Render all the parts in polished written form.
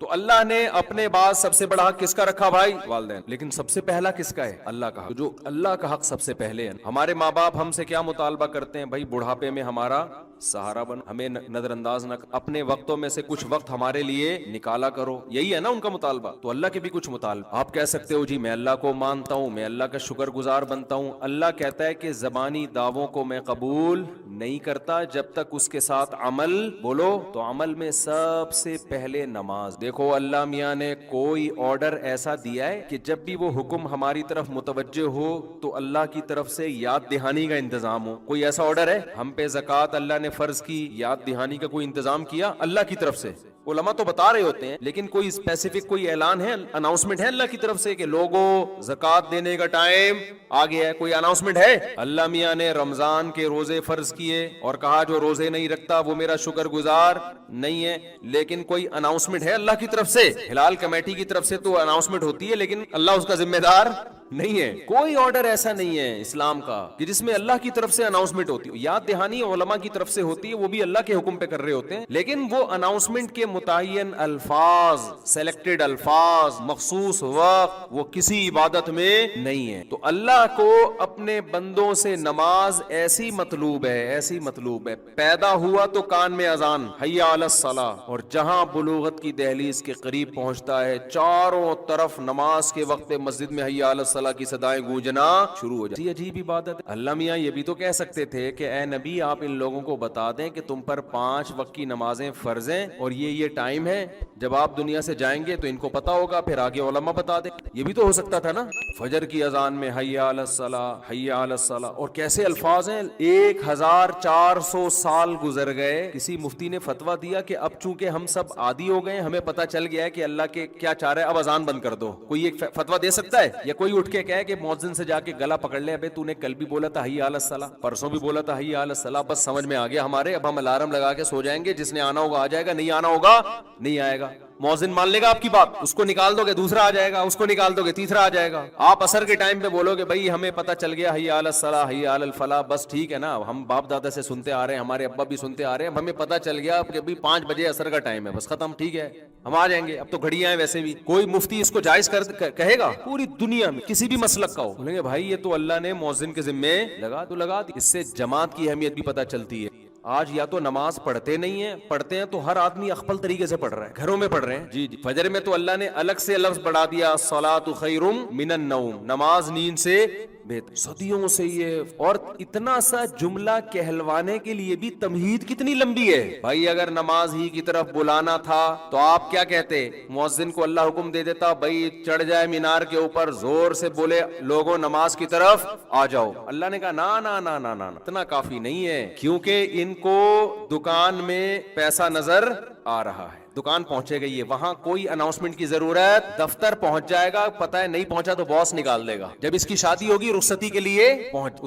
تو اللہ نے اپنے بعد سب سے بڑا حق کس کا رکھا بھائی؟ والدین. لیکن سب سے پہلا کس کا ہے؟ اللہ کا حق. تو جو اللہ کا حق سب سے پہلے ہے. ہمارے ماں باپ ہم سے کیا مطالبہ کرتے ہیں بھائی؟ بڑھاپے میں ہمارا سہارا بن، ہمیں نظر انداز نہ، اپنے وقتوں میں سے کچھ وقت ہمارے لیے نکالا کرو. یہی ہے نا ان کا مطالبہ. تو اللہ کے بھی کچھ مطالبہ. آپ کہہ سکتے ہو جی میں اللہ کو مانتا ہوں، میں اللہ کا شکر گزار بنتا ہوں. اللہ کہتا ہے کہ زبانی دعووں کو میں قبول نہیں کرتا جب تک اس کے ساتھ عمل بولو. تو عمل میں سب سے پہلے نماز. دیکھو اللہ میاں نے کوئی آرڈر ایسا دیا ہے کہ جب بھی وہ حکم ہماری طرف متوجہ ہو تو اللہ کی طرف سے یاد دہانی کا انتظام ہو. کوئی ایسا آرڈر ہے؟ ہم پہ زکوٰۃ اللہ نے فرض کی، یاد دہانی کا کوئی انتظام کیا اللہ کی طرف سے؟ علماء تو بتا رہے ہوتے ہیں لیکن کوئی اسپیسیفک کوئی اعلان ہے، اناؤنسمنٹ ہے اللہ کی طرف سے کہ لوگوں زکوٰۃ دینے کا ٹائم آ گیا ہے؟ کوئی اناؤنسمنٹ ہے؟ اللہ میاں نے رمضان کے روزے فرض کیے اور کہا جو روزے نہیں رکھتا وہ میرا شکر گزار نہیں ہے. لیکن کوئی اناؤنسمنٹ ہے اللہ کی طرف سے؟ ہلال کمیٹی کی طرف سے تو اناؤنسمنٹ ہوتی ہے لیکن اللہ اس کا ذمہ دار نہیں ہے. کوئی آرڈر ایسا نہیں ہے اسلام کا کہ جس میں اللہ کی طرف سے اناؤنسمنٹ ہوتی ہے. یاد دہانی علماء کی طرف سے ہوتی ہے، وہ بھی اللہ کے حکم پہ کر رہے ہوتے ہیں، لیکن وہ اناؤنسمنٹ کے متعین الفاظ، سلیکٹڈ الفاظ، مخصوص وقت، وہ کسی عبادت میں نہیں ہے. تو اللہ کو اپنے بندوں سے نماز ایسی مطلوب ہے، ایسی مطلوب ہے. پیدا ہوا تو کان میں اذان حی علی الصلاۃ، اور جہاں بلوغت کی دہلیز کے قریب پہنچتا ہے چاروں طرف نماز کے وقت مسجد میں حی علی الصلاۃ کی صدائیں گونجنا شروع ہو جاتی. عجیب عبادت. اللہ میاں یہ بھی تو کہہ سکتے تھے کہ اے نبی آپ ان لوگوں کو بتا دیں کہ تم پر 5 وقت کی نمازیں فرض ہیں اور یہ ٹائم ہے. جب آپ دنیا سے جائیں گے تو ان کو پتا ہوگا، پھر آگے علماء بتا دیں. یہ بھی تو ہو سکتا تھا نا. فجر کی اذان میں حی علی الصلاۃ حی علی الصلاۃ، اور کیسے الفاظ ہیں. 1400 سال گزر گئے، کسی مفتی نے فتویٰ دیا کہ اب چونکہ ہم سب عادی ہو گئے، ہمیں پتا چل گیا ہے کہ اللہ کے کیا چاہ رہا ہے، اب اذان بند کر دو. کوئی ایک فتویٰ دے سکتا ہے؟ یا کوئی اٹھ کے کہے کہ مؤذن سے جا کے گلا پکڑ لے، ابے تو نے کل بھی بولا تھا حی علی الصلاۃ، پرسوں بھی بولا تھا حی علی الصلاۃ، بس سمجھ میں آ گیا ہمارے، اب ہم الارم لگا کے سو جائیں گے، جس نے آنا ہوگا آ جائے گا، نہیں آنا ہوگا نہیں آئے گا. مؤذن مان لے گا آپ کی بات؟ اس کو نکال دو گے دوسرا آ جائے گا، اس کو نکال دو گے تیسرا آ جائے گا. آپ عصر کے ٹائم پہ بولو گے بھائی ہمیں پتہ چل گیا حی علی الصلاۃ حی علی الفلاح، بس ٹھیک ہے نا، ہم باپ دادا سے سنتے آ رہے ہیں، ہمارے ابا بھی سنتے آ رہے ہیں، اب ہمیں پتہ چل گیا کہ ابھی 5 بجے عصر کا ٹائم ہے، بس ختم، ٹھیک ہے ہم آ جائیں گے. اب تو گھڑیاں ہیں ویسے بھی. کوئی مفتی اس کو جائز کہے گا؟ پوری دنیا میں کسی بھی مسلک کا ہو، بولیں گے بھائی یہ تو اللہ نے مؤذن کے ذمے لگا دی. اس سے جماعت کی اہمیت بھی پتہ چلتی ہے. آج یا تو نماز پڑھتے نہیں ہیں، پڑھتے ہیں تو ہر آدمی اخپل طریقے سے پڑھ رہا ہے، گھروں میں پڑھ رہے ہیں. جی فجر میں تو اللہ نے الگ سے لفظ بڑھا دیا، الصلاۃ خیر من النوم، نماز نیند سے بہتر. صدیوں سے یہ، اور اتنا سا جملہ کہلوانے کے لیے بھی تمہید کتنی لمبی ہے. بھائی اگر نماز ہی کی طرف بلانا تھا تو آپ کیا کہتے؟ مؤذن کو اللہ حکم دے دیتا بھائی چڑھ جائے مینار کے اوپر، زور سے بولے لوگوں نماز کی طرف آ جاؤ. اللہ نے کہا نا نا نا نا نا، اتنا کافی نہیں ہے، کیونکہ ان کو دکان میں پیسہ نظر آ رہا ہے. دکان پہنچے گئی ہے، وہاں کوئی اناؤنسمنٹ کی ضرورت، دفتر پہنچ جائے گا، پتہ ہے نہیں پہنچا تو باس نکال دے گا. جب اس کی شادی ہوگی رخصتی کے لیے پہنچ،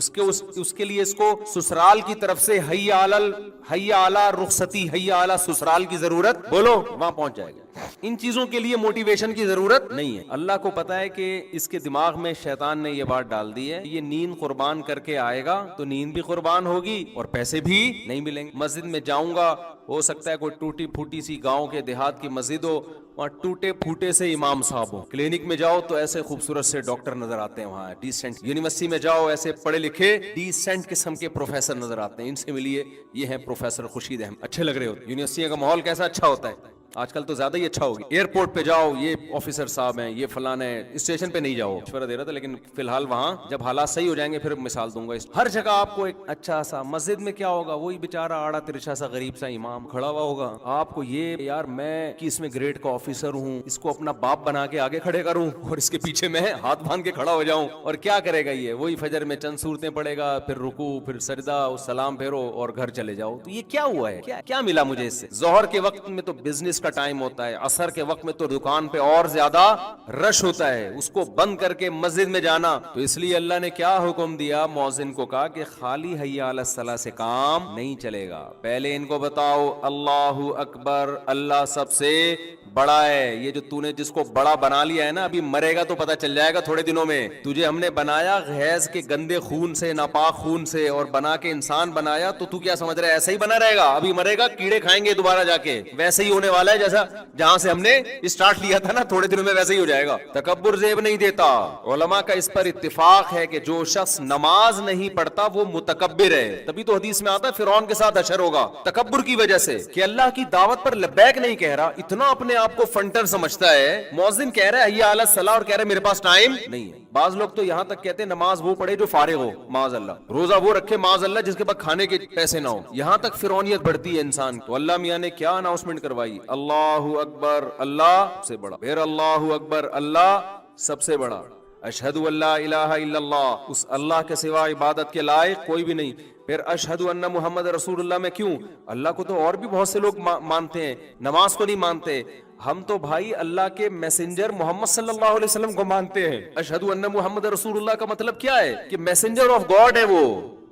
اس کے لیے اس کو سسرال کی طرف سے حی علی رخصتی، حی علی سسرال کی ضرورت، بولو وہاں پہنچ جائے گا. ان چیزوں کے لیے موٹیویشن کی ضرورت نہیں ہے. اللہ کو پتا ہے کہ اس کے دماغ میں شیطان نے یہ بات ڈال دی ہے، یہ نیند قربان کر کے آئے گا تو نیند بھی قربان ہوگی اور پیسے بھی نہیں ملیں گے. مسجد میں جاؤں گا، ہو سکتا ہے کوئی ٹوٹی پھوٹی سی گاؤں کے دیہات کی مسجد ہو، وہاں ٹوٹے پھوٹے سے امام صاحب ہو. کلینک میں جاؤ تو ایسے خوبصورت سے ڈاکٹر نظر آتے ہیں، وہاں ڈیسنٹ. یونیورسٹی میں جاؤ ایسے پڑھے لکھے ڈیسنٹ قسم کے پروفیسر نظر آتے ہیں، ان سے ملیے، یہ ہیں پروفیسر خورشید احمد، اچھے لگ رہے ہوتے. یونیورسٹی کا ماحول کیسا اچھا ہوتا ہے، آج کل تو زیادہ ہی اچھا ہوگی. ایئرپورٹ پہ جاؤ، یہ آفیسر صاحب ہیں، یہ فلان ہے. اسٹیشن پہ نہیں جاؤ، مشورہ دے رہا تھا، لیکن فی الحال وہاں جب حالات صحیح ہو جائیں گے پھر مثال دوں گا. ہر جگہ آپ کو ایک اچھا سا، مسجد میں کیا ہوگا، وہی بیچارہ آڑا ترچھا سا غریب سا امام کھڑا ہوا ہوگا. آپ کو یہ یار میں 21ویں گریڈ کا آفیسر ہوں، اس کو اپنا باپ بنا کے آگے کھڑے کروں اور اس کے پیچھے میں ہاتھ باندھ کے کھڑا ہو جاؤں، اور کیا کرے گا یہ؟ وہی فجر میں چند صورتیں پڑھے گا، پھر رکوع، پھر سجدہ، سلام پھیرو اور گھر چلے جاؤ. تو یہ کیا ہوا ہے، کیا ملا مجھے اس سے؟ ظہر کے وقت میں تو بزنس کا ٹائم ہوتا ہے، عصر کے وقت میں تو دکان پہ اور زیادہ رش ہوتا ہے، اس کو بند کر کے مسجد میں جانا. تو اس لیے اللہ نے کیا حکم دیا؟ مؤذن کو کہا کہ خالی حی علی الصلاۃ سے کام نہیں چلے گا، پہلے ان کو بتاؤ اللہ اکبر، اللہ سب سے बड़ा है। ये जो तूने जिसको बड़ा बना लिया है ना, अभी मरेगा तो पता चल जाएगा थोड़े दिनों में। तुझे हमने बनाया गैस के गंदे खून से, नापाक खून से, और बना के इंसान बनाया, तो तू क्या समझ रहा है ऐसा ही बना रहेगा? अभी मरेगा, कीड़े खाएंगे दोबारा जाके, वैसे ही होने वाला है जैसा जहां से हमने स्टार्ट लिया था ना, थोड़े दिनों में वैसे ही हो जाएगा। तकब्बुर ज़ेब नहीं देता। उलमा का इस पर इत्तिफाक है कि जो शख्स नमाज नहीं पढ़ता वो मुतकब्बिर है। तभी तो हदीस में आता है फिरौन के साथ हशर होगा, तकब्बुर की वजह से कि अल्लाह की दावत पर लब्बैक नहीं कह रहा, इतना अपने आप को फंटर समझता है। मुअज्जिन कह रहा है हय्या अला सलाह और कह रहा है मेरे पास टाइम नहीं है। बाज लोग तो यहां तक कहते हैं नमाज वो पढ़े जो फारिग हो, माज अल्लाह, रोजा वो रखे माज अल्लाह जिसके पास खाने के पैसे ना हो। यहां तक फिरौनियत बढ़ती है इंसान। तो अल्लाह मियां ने क्या अनाउंसमेंट करवाई, अल्लाहु अकबर, अल्लाह से बड़ा, फिर अल्लाहु अकबर, अल्लाह सबसे बड़ा, अशहदु अल्ला इलाहा इल्लल्लाह, उस अल्लाह के सिवा इबादत के लायक कोई भी नहीं, फिर अशहदु अन्ना मुहम्मद रसूलुल्लाह में क्यों? अल्लाह को तो और भी बहुत से लोग मानते हैं, नमाज को नहीं मानते। हम तो भाई अल्लाह के मैसेंजर मोहम्मद सल्लल्लाहु अलैहि वसल्लम को मानते हैं। अशहदु अन्ना मुहम्मद रसूलुल्लाह का मतलब क्या है कि मैसेंजर ऑफ गॉड है वो,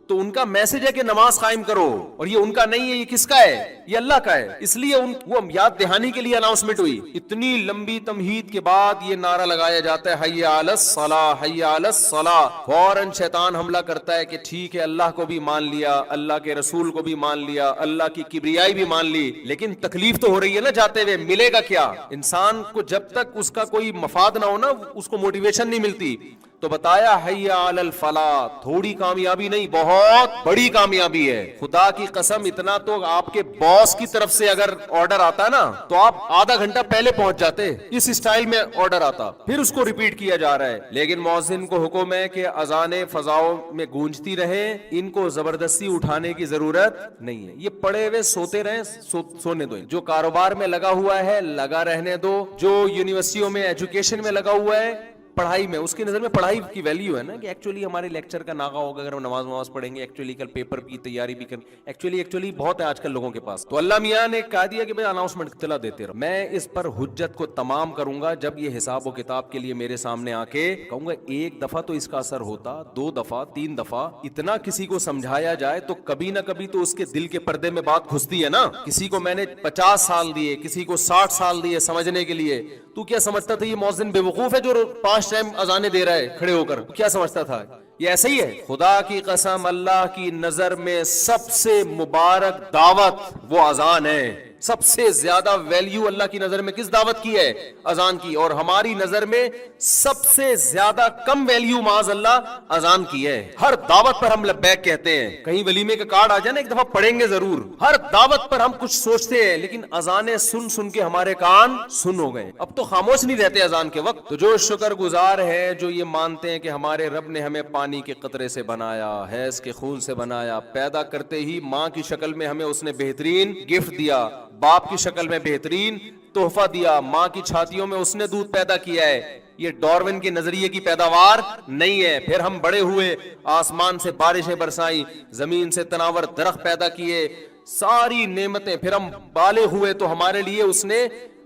तो उनका मैसेज है कि नमाज कायम करो, और ये उनका नहीं है, ये किसका है? ये अल्लाह का है। इसलिए वो याद दहानी के लिए अनाउंसमेंट हुई। इतनी लंबी तमहीद के बाद ये नारा लगाया जाता है हय्या अलस सलाह, हय्या अलस सलाह। फौरन शैतान हमला करता है कि ठीक है अल्लाह को भी मान लिया, अल्लाह के रसूल को भी मान लिया, अल्लाह की किबरियाई भी मान ली, लेकिन तकलीफ तो हो रही है ना जाते हुए। मिलेगा क्या? इंसान को जब तक उसका कोई मफाद ना हो ना, उसको मोटिवेशन नहीं मिलती। तो बताया हय्या अलल फलाह, थोड़ी कामयाबी नहीं, बहुत बड़ी कामयाबी है। खुदा की कसम, इतना तो आपके बॉस की तरफ से अगर ऑर्डर आता ना, तो आप आधा घंटा पहले पहुंच जाते। इस स्टाइल में ऑर्डर आता, फिर उसको रिपीट किया जा रहा है। लेकिन मुअज्जिन को हुक्म है कि अजाने फजाओं में गूंजती रहे, इनको जबरदस्ती उठाने की जरूरत नहीं है। ये पड़े हुए सोते रहे, सोने दो। जो कारोबार में लगा हुआ है लगा रहने दो, जो यूनिवर्सिटियों में एजुकेशन में लगा हुआ है, पढ़ाई में, उसकी नजर में पढ़ाई की वैल्यू है ना, कि एक्चुअली हमारे लेक्चर का नागा होगा अगर हम नमाज पढ़ेंगे, एक्चुअली कल पेपर की तैयारी भी कर, एक्चुअली बहुत है आजकल लोगों के पास। तो अल्लाह मियां ने कह दिया कि भाई अनाउंसमेंट इत्तला देते रहो। मैं इस पर हुज्जत को तमाम करूंगा जब ये हिसाब व किताब के लिए मेरे सामने आके कहूंगा एक दफा तो इसका असर होता, 2 दफा 3 दफा, इतना किसी को समझाया जाए तो कभी ना कभी तो उसके दिल के पर्दे में बात घुसती है ना। किसी को मैंने 50 साल दिए, किसी को 60 साल दिए समझने के लिए। तू क्या समझता था ये मुअज्जिन बेवकूफ है जो 5 टाइम अजाने दे रहा है खड़े होकर? क्या समझता था? ये ऐसे ही है। खुदा की कसम, अल्लाह की नजर में सबसे मुबारक दावत वो अजान है। सबसे ज्यादा वैल्यू अल्लाह की नजर में किस दावत की है? अजान की। और हमारी नजर में सबसे ज्यादा कम वैल्यू माज अल्लाह अजान की है। हर दावत पर हम लब्बैक कहते हैं, कहीं वलीमे का कार्ड आ जाए ना, एक दफा पढ़ेंगे जरूर। हर दावत पर हम कुछ सोचते हैं, लेकिन अजाने सुन सुन के हमारे कान सुन हो गए, अब तो खामोश नहीं रहते अजान के वक्त। तो जो शुक्रगुजार है, जो ये मानते हैं कि हमारे रब ने हमें पानी के कतरे से बनाया, हैज के खून से बनाया, पैदा करते ही माँ की शक्ल में हमें उसने बेहतरीन गिफ्ट दिया, बाप की शक्ल में बेहतरीन तोहफा दिया, माँ की छातियों में उसने दूध पैदा किया है, ये डार्विन के नजरिए की पैदावार नहीं है। फिर हम बड़े हुए, आसमान से बारिशें बरसाई, जमीन से तनावर दरख्त पैदा किए, सारी नेमतें, फिर हम बाले हुए तो हमारे लिए उसने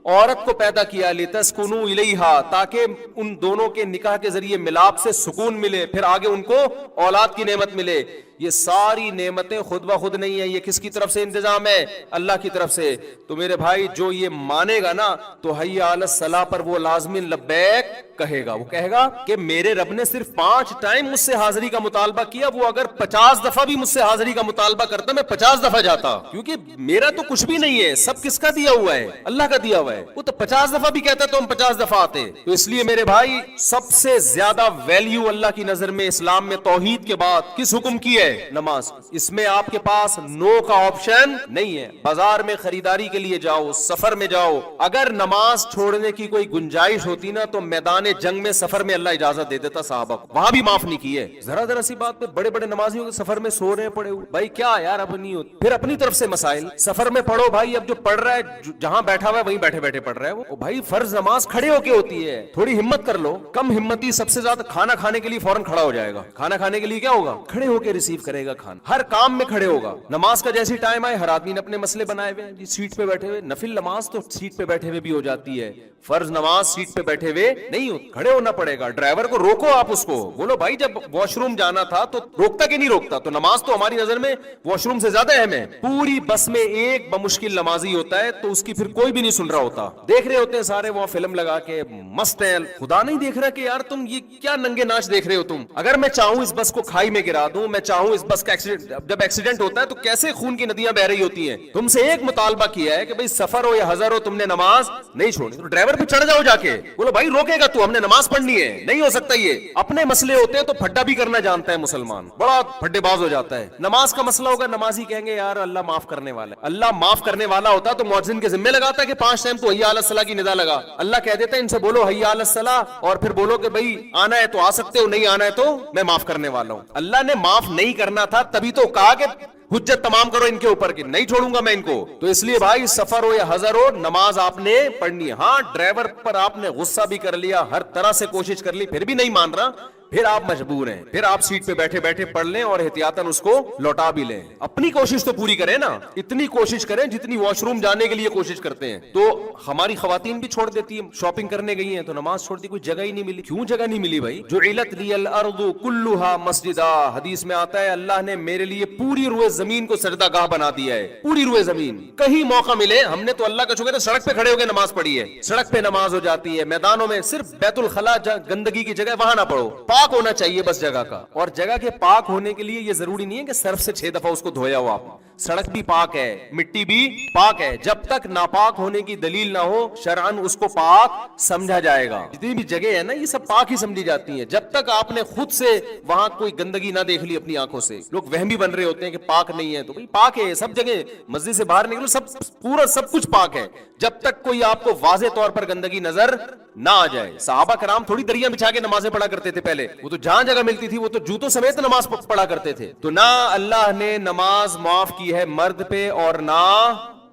औरत को पैदा किया, लितस्कुनु इलैहा, ताकि उन दोनों के निकाह के जरिए मिलाप से सुकून मिले, फिर आगे उनको औलाद की नेमत मिले। ये सारी नेमतें खुद ब खुद नहीं है, ये किसकी तरफ से इंतजाम है? अल्लाह की तरफ से। तो मेरे भाई जो ये मानेगा ना, तो हय्या अलस सलाह पर वो लाज़िमिन लब्बैक कहेगा। वो कहेगा कि मेरे रब ने सिर्फ 5 टाइम मुझसे हाजिरी का मुतालबा किया, वो अगर 50 दफा भी मुझसे हाजिरी का मुतालबा करता, मैं 50 दफा जाता, क्योंकि मेरा तो कुछ भी नहीं है, सब किसका दिया हुआ है? अल्लाह का दिया हुआ है। वो तो 50 दफा भी कहता तो हम 50 दफा आते। तो इसलिए मेरे भाई सबसे ज्यादा वैल्यू अल्लाह की नजर में इस्लाम में तौहीद के बाद किस हुक्म की है? नमाज। इसमें आपके पास नो का ऑप्शन नहीं है। बाजार में खरीदारी के लिए जाओ, सफर में जाओ, अगर नमाज छोड़ने की कोई गुंजाइश होती ना, तो मैदान जंग में सफर में अल्लाह इजाजत दे देता साहबा को, वहां भी माफ नहीं की है। जरा सी बात पे बड़े बड़े नमाजियों के सफर में सो रहे पड़े हुए, भाई क्या यार, अब नहीं होती। फिर अपनी तरफ से मसाइल, सफर में पढ़ो भाई, अब जो पढ़ रहा है जहां बैठा हुआ है वहीं बैठे बैठे पढ़ रहा है वो भाई, फर्ज नमाज खड़े होके होती है, थोड़ी हिम्मत कर लो। कम हिम्मती सबसे ज्यादा खाना खाने के लिए फौरन खड़ा हो जाएगा, खाना खाने के लिए क्या होगा? खड़े होके रिसीव रिसीव करेगा खाना, हर काम में खड़े होगा। नमाज का जैसी टाइम आए, हर आदमी ने अपने मसले बनाए हुए हैं जी, सीट पे बैठे हुए। नफिल नमाज तो सीट पे बैठे हुए भी हो जाती है, फर्ज नमाज सीट पे बैठे हुए नहीं हो, खड़े होना पड़ेगा। ड्राइवर को रोको, आप उसको बोलो भाई जब वॉशरूम जाना था तो रोकता कि नहीं रोकता। तो नमाज तो हमारी नजर में वॉशरूम से ज्यादा अहम है। पूरी बस में एक बमुश्किल नमाजी होता है तो उसकी फिर कोई भी नहीं सुन रहा होता, देख रहे होते हैं सारे वहां फिल्म लगा के मस्त है, खुदा नहीं देख रहा कि यार तुम ये क्या नंगे नाच देख रहे हो तुम। अगर मैं चाहूं इस बस को खाई में गिरा दूं, मैं चाहूं इस बस का एक्सीडेंट, जब एक्सीडेंट होता है तो कैसे खून की नदियां बह रही होती हैं। तुमसे एक मुतालबा किया है कि भाई सफर हो या हजर हो, तुमने नमाज नहीं छोड़नी, तो ड्राइवर पे चढ़ जाओ जाके, बोलो भाई रोकेगा तू, हमने नमाज पढ़नी है। नहीं हो सकता ये। अपने मसले होते हैं तो फड्डा भी करना जानता है मुसलमान, बड़ा फड्डेबाज हो जाता है। नमाज का मसला होगा, नमाजी कहेंगे यार अल्लाह माफ करने वाला है। अल्लाह माफ करने वाला होता तो मुअज्जिन के जिम्मे लगाता कि 5 टाइम तो हय्या अलस सलाह की निदा लगा। अल्लाह कह देता है इनसे बोलो हय्या अलस सलाह, और फिर बोलो कि भाई आना है तो आ सकते हो, नहीं आना है तो मैं माफ करने वाला हूं। अल्लाह ने माफ नहीं करना था तभी तो कहा कि हुज्जत तमाम करो इनके ऊपर की, नहीं छोड़ूंगा मैं इनको। तो इसलिए भाई सफर हो या हजर हो, नमाज आपने पढ़नी है। हाँ, ड्राइवर पर आपने गुस्सा भी कर लिया, हर तरह से कोशिश कर ली, फिर भी नहीं मान रहा, फिर आप मजबूर हैं, फिर आप सीट पे बैठे बैठे पढ़ लें और एहतियातन उसको लौटा भी लें। अपनी कोशिश तो पूरी करें ना, इतनी कोशिश करें जितनी वॉशरूम जाने के लिए कोशिश करते हैं। तो हमारी खवातीन भी छोड़ देती है, शॉपिंग करने गई हैं तो नमाज छोड़ दी, कोई जगह ही नहीं मिली। क्यों जगह नहीं मिली भाई? जो इलत लियल अर्दु कुल्लुहा मस्जिदा, हदीस में आता है अल्लाह ने मेरे लिए पूरी रुए जमीन को सजदागाह बना दिया है, पूरी रुए जमीन। कहीं मौका मिले, हमने तो अल्लाह का शुक्र है सड़क पे खड़े होकर नमाज पढ़ी है, सड़क पे नमाज हो जाती है, मैदानों में, सिर्फ बैतुल खला गंदगी की जगह वहां ना पढ़ो, पाक होना चाहिए बस जगह का। और जगह के पाक होने के लिए ये जरूरी नहीं है कि सर्फ से 6 दफा उसको धोया हो आप, सड़क भी पाक है, मिट्टी भी पाक है। जब तक नापाक होने की दलील ना हो शरअन उसको पाक समझा जाएगा। जितनी भी जगह है ना ये सब पाक ही समझी जाती हैं, जब तक आपने खुद से वहां कोई गंदगी ना देख ली अपनी आंखों से। लोग वहमी बन रहे होते हैं कि पाक नहीं है, तो भाई पाक है सब जगह, मस्जिद से बाहर निकलो सब पूरा सब कुछ पाक है, जब तक कोई आपको वाज़े तौर पर गंदगी नजर ना आ जाए। सहाबा कराम थोड़ी दरिया बिछा के नमाजें पढ़ा करते थे पहले, वो तो जहां जगह मिलती थी वो तो जूतों समेत नमाज पढ़ा करते थे। तो ना अल्लाह ने नमाज माफ की है मर्द पे और ना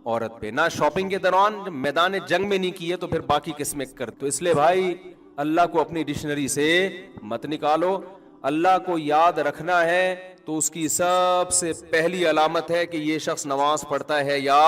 औरत पे, ना शॉपिंग के दौरान मैदान जंग में नहीं की है तो फिर बाकी किसमें कर। तो इसलिए भाई अल्लाह को अपनी डिक्शनरी से मत निकालो। अल्लाह को याद रखना है तो उसकी सबसे पहली अलामत है कि ये शख्स नमाज पढ़ता है या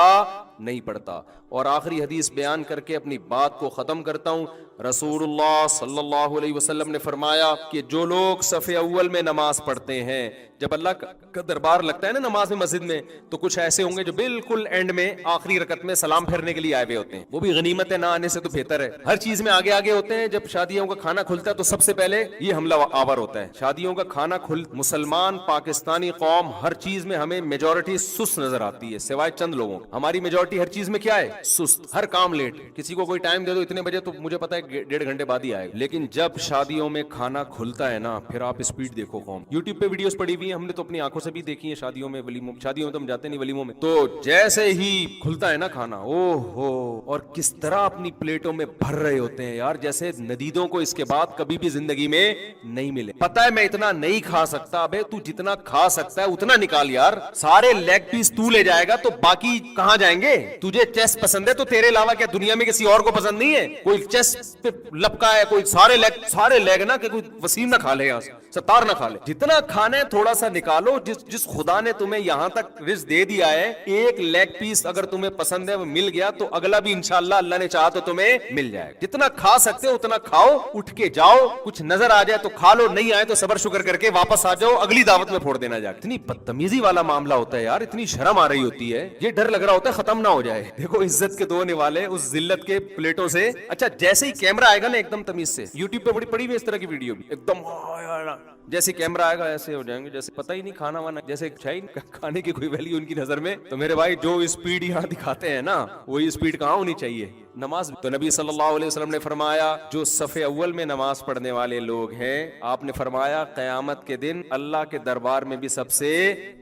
नहीं पढ़ता। और आखिरी हदीस बयान करके अपनी बात को खत्म करता हूं। रसूलुल्लाह सल्लल्लाहु अलैहि वसल्लम ने फरमाया कि जो लोग सफ़े अव्वल में नमाज पढ़ते हैं, जब अल्लाह का दरबार लगता है ना नमाज में मस्जिद में, तो कुछ ऐसे होंगे जो बिल्कुल एंड में आखिरी रकत में सलाम फेरने के लिए आए हुए होते हैं। वो भी गनीमत है, ना आने से तो बेहतर है। हर चीज में आगे आगे होते हैं। जब शादियों का खाना खुलता है तो सबसे पहले ये हमला आवर होता है। शादियों का खाना खुल, मुसलमान पाकिस्तानी कौम हर चीज में हमें मेजोरिटी सुस्त नजर आती है, सिवाय चंद लोगों। हमारी मेजोरिटी हर चीज में क्या है? सुस्त, हर काम लेट। किसी को कोई टाइम दे दो इतने बजे तो मुझे पता है 1.5 घंटे बाद ही आएगा। लेकिन जब शादियों में खाना खुलता है ना, फिर आप स्पीड देखो कौम। यूट्यूब पे वीडियोस पड़ी हुई है, हमने तो अपनी आंखों से भी देखी है शादियों में, वलीमों। शादियों में तो हम जाते नहीं, वलीमों में तो जैसे ही खुलता है ना खाना, ओहो, और किस तरह अपनी प्लेटों में भर रहे होते हैं यार, जैसे नदीदों को इसके बाद कभी भी जिंदगी में नहीं मिले। पता है मैं इतना नहीं खा सकता, अबे तू जितना खा सकता है उतना निकाल यार। सारे लेग पीस तू ले जाएगा तो बाकी कहां जाएंगे? तुझे चेस्ट पसंद है तो तेरे अलावा क्या दुनिया में किसी और को पसंद नहीं है? कोई चेस्ट पे लपका है, कोई सारे लेग ना, कि कोई वसीम ना खा ले, यहाँ से सतार ना खा ले। जितना खाना है थोड़ा सा निकालो। जिस खुदा ने तुम्हें यहां तक रिज़्क दे दिया है, एक लेग पीस अगर तुम्हें पसंद है वो मिल गया तो अगला भी इंशाअल्लाह अल्लाह ने चाहा तो तुम्हें मिल जाएगा। जितना खा सकते हो उतना खाओ, उठ के जाओ, कुछ नजर आ जाए तो खा लो, नहीं आए तो सबर शुक्र करके वापस आ जाओ, अगली दावत में फोड़ देना जाए। इतनी बदतमीजी वाला मामला होता है यार, इतनी शर्म आ रही होती है, ये डर लग रहा होता है खत्म ना हो जाए। देखो इज्जत के दोने वाले उस जिल्लत के प्लेटों से। अच्छा जैसे ही कैमरा आएगा ना एकदम तमीज से, यूट्यूब पे बड़ी पड़ी हुई इस तरह की वीडियो भी, एकदम जैसे कैमरा आएगा ऐसे हो जाएंगे, जैसे पता ही नहीं खाना वाना, जैसे खाने की कोई वैल्यू उनकी नजर में। तो मेरे भाई जो स्पीड यहाँ दिखाते हैं ना, वही स्पीड कहाँ होनी चाहिए नमाज। तो नबी सल्लल्लाहु अलैहि वसल्लम ने फरमाया जो सफ़े अव्वल में नमाज पढ़ने वाले लोग हैं, आपने फरमाया क़यामत के दिन अल्लाह के दरबार में भी सबसे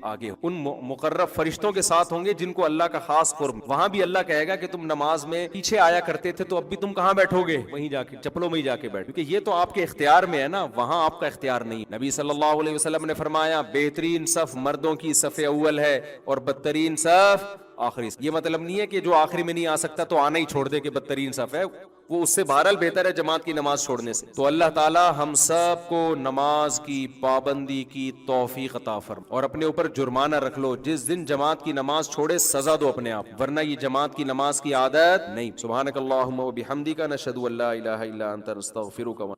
आगे उन मुकर्रब फरिश्तों के साथ होंगे जिनको अल्लाह का खास कुर्ब। वहां भी अल्लाह कहेगा कि तुम नमाज में पीछे आया करते थे तो अब भी तुम कहाँ बैठोगे? वहीं जाके चप्पलों में ही जाके बैठ, क्योंकि ये तो आपके इख्तियार में है ना, वहां आपका इख्तियार नहीं। नबी सल्लल्लाहु अलैहि वसल्लम ने फरमाया बेहतरीन सफ मर्दों की सफ़े अव्वल है और बदतरीन सफ आखिरी। ये मतलब नहीं है कि जो आखिरी में नहीं आ सकता तो आना ही छोड़ दे कि बदतरीन सफ है, وہ اس سے بہرحال بہتر ہے جماعت کی نماز چھوڑنے سے. تو اللہ تعالی ہم سب کو نماز کی پابندی کی توفیق عطا فرما, اور اپنے اوپر جرمانہ رکھ لو, جس دن جماعت کی نماز چھوڑے سزا دو اپنے آپ, ورنہ یہ جماعت کی نماز کی عادت نہیں. سبحانک اللہم و بحمدک نشہد ان لا الہ الا انت نستغفرک.